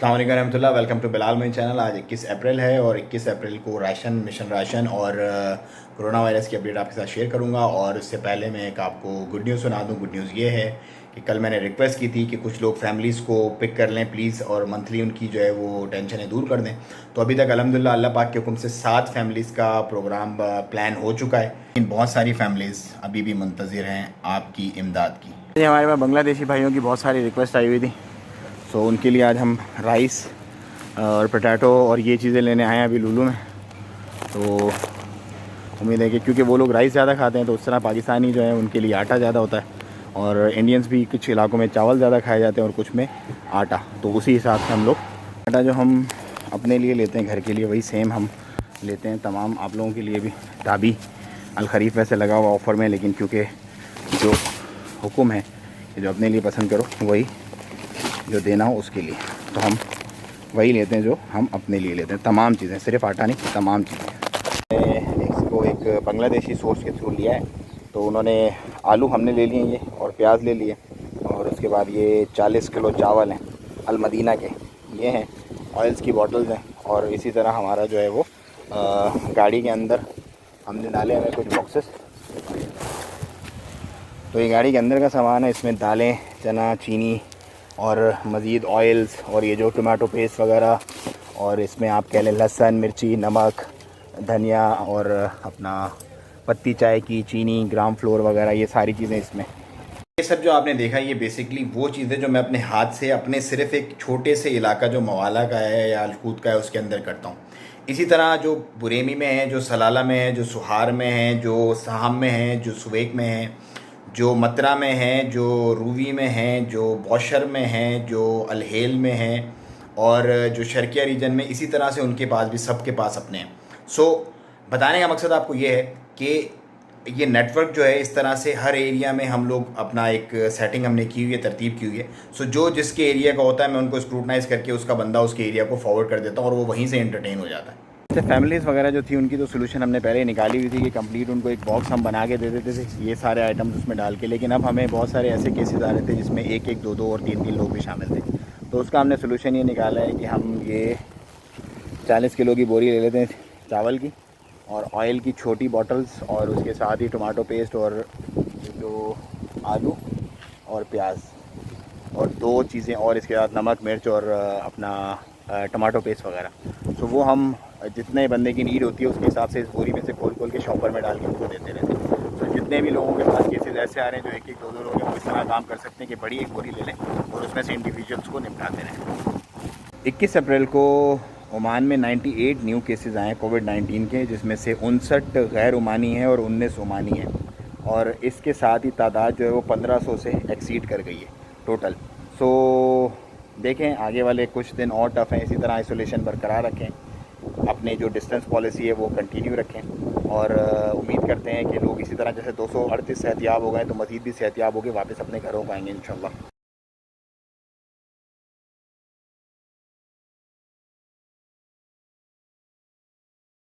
अस्सलाम वालेकुम रहमतुल्लाह। Welcome to Bilal my channel. आज 21 अप्रैल है और 21 अप्रैल को मिशन राशन और कोरोना वायरस की अपडेट आपके साथ शेयर करूंगा। और उससे पहले मैं एक आपको गुड न्यूज़ सुना दूं। गुड न्यूज़ ये है कि कल मैंने रिक्वेस्ट की थी कि कुछ लोग फैमिलीज़ को पिक कर लें प्लीज़, और मंथली उनकी जो है वो टेंशनें दूर कर दें। तो अभी तक अल्हम्दुलिल्लाह अल्लाह पाक के हुक्म से 7 फैमिलीज़ का प्रोग्राम प्लान हो चुका है। लेकिन बहुत सारी फैमिलीज़ अभी भी मुंतज़िर हैं आपकी इमदाद की। हमारे पास बांग्लादेशी भाइयों की बहुत सारी रिक्वेस्ट आई हुई थी, तो उनके लिए आज हम राइस और पोटैटो और ये चीज़ें लेने आए हैं अभी लुलू में। तो उम्मीद है कि क्योंकि वो लोग राइस ज़्यादा खाते हैं तो उस तरह पाकिस्तानी जो है उनके लिए आटा ज़्यादा होता है, और इंडियंस भी कुछ इलाकों में चावल ज़्यादा खाए जाते हैं और कुछ में आटा। तो उसी हिसाब से हम लोग आटा जो हम अपने लिए लेते हैं घर के लिए वही सेम हम लेते हैं तमाम आप लोगों के लिए भी। ताबी अल खरीफ वैसे लगा हुआ ऑफ़र में, लेकिन क्योंकि जो हुक्म है कि जो अपने लिए पसंद करो वही जो देना हो उसके लिए, तो हम वही लेते हैं जो हम अपने लिए लेते हैं। तमाम चीज़ें, सिर्फ आटा नहीं, तमाम चीज़ें। इसको एक बांग्लादेशी सोर्स के थ्रू लिया है, तो उन्होंने आलू हमने ले लिए ये और प्याज ले लिए, और उसके बाद ये 40 किलो चावल हैं अल मदीना के, ये हैं। ऑयल्स की बॉटल्स हैं, और इसी तरह हमारा जो है वो गाड़ी के अंदर हमने डाले हुए कुछ बॉक्सेस। तो ये गाड़ी के अंदर का सामान है, इसमें दालें, चना, चीनी और मज़ीद ऑयल्स, और ये जो टमाटो पेस्ट वगैरह, और इसमें आप कह लें लहसुन, मिर्ची, नमक, धनिया, और अपना पत्ती चाय की चीनी, ग्राम फ्लोर वगैरह, ये सारी चीज़ें इसमें। ये सब जो आपने देखा ये बेसिकली वो चीज़ें जो मैं अपने हाथ से अपने सिर्फ एक छोटे से इलाका जो मवाला का है या अलकूत का है उसके अंदर करता हूँ। इसी तरह जो बुरेमी में है, जो सलाला में है, जो सुहार में है, जो साहम में है, जो सुवेक में है, जो मतरा में है, जो रूवी में है, जो बौशर में है, जो अलहेल में है, और जो शर्किया रीजन में, इसी तरह से उनके पास भी सबके पास अपने हैं। सो बताने का मकसद आपको ये है कि ये नेटवर्क जो है इस तरह से हर एरिया में हम लोग अपना एक सेटिंग हमने की हुई है, तरतीब की हुई है। सो जो जिसके एरिया का होता है मैं उनको स्क्रूटनाइज़ करके उसका बंदा उसके एरिया को फॉरवर्ड कर देता हूँ, और वो वहीं से एंटरटेन हो जाता है। फैमिलीज़ वगैरह जो थी उनकी तो सोल्यूशन हमने पहले ही निकाली हुई थी कि कंप्लीट उनको एक बॉक्स हम बना के दे देते थे ये सारे आइटम्स उसमें डाल के। लेकिन अब हमें बहुत सारे ऐसे केसेस आ रहे थे जिसमें एक एक, दो दो और तीन तीन लोग भी शामिल थे। तो उसका हमने सोल्यूशन ये निकाला है कि हम ये 40 किलो की बोरी ले लेते हैं चावल की, और ऑयल की छोटी बॉटल्स, और उसके साथ ही टमाटो पेस्ट, और जो आलू और प्याज, और 2 चीज़ें, और इसके साथ नमक, मिर्च, और अपना टमाटो पेस्ट वगैरह। तो वो हम जितने बंदे की नीड होती है उसके हिसाब से इस बोरी में से खोल के शॉपर में डाल के उनको देते रहते हैं। तो जितने भी लोगों के पास केसेस ऐसे आ रहे हैं जो एक एक, दो दो लोग हैं, वो इस तरह काम कर सकते हैं कि बड़ी एक बोरी ले लें और उसमें से इंडिविजुअल्स को निपटाते रहें। 21 अप्रैल को ओमान में 98 न्यू केसेस आए हैं कोविड-19 के, जिसमें से 59 गैर ओमानी हैं और 19 ओमानी हैं, और इसके साथ ही तादाद जो है वो 1500 से एक्सीड कर गई है टोटल। सो देखें आगे वाले कुछ दिन और टफ़ हैं, इसी तरह आइसोलेशन बरकरार रखें, अपने जो डिस्टेंस पॉलिसी है वो कंटिन्यू रखें, और उम्मीद करते हैं कि लोग इसी तरह जैसे 238 सेहतियाब हो गए तो मज़ीद भी सेहतियाब हो के वापस अपने घरों को आएंगे इंशाल्लाह।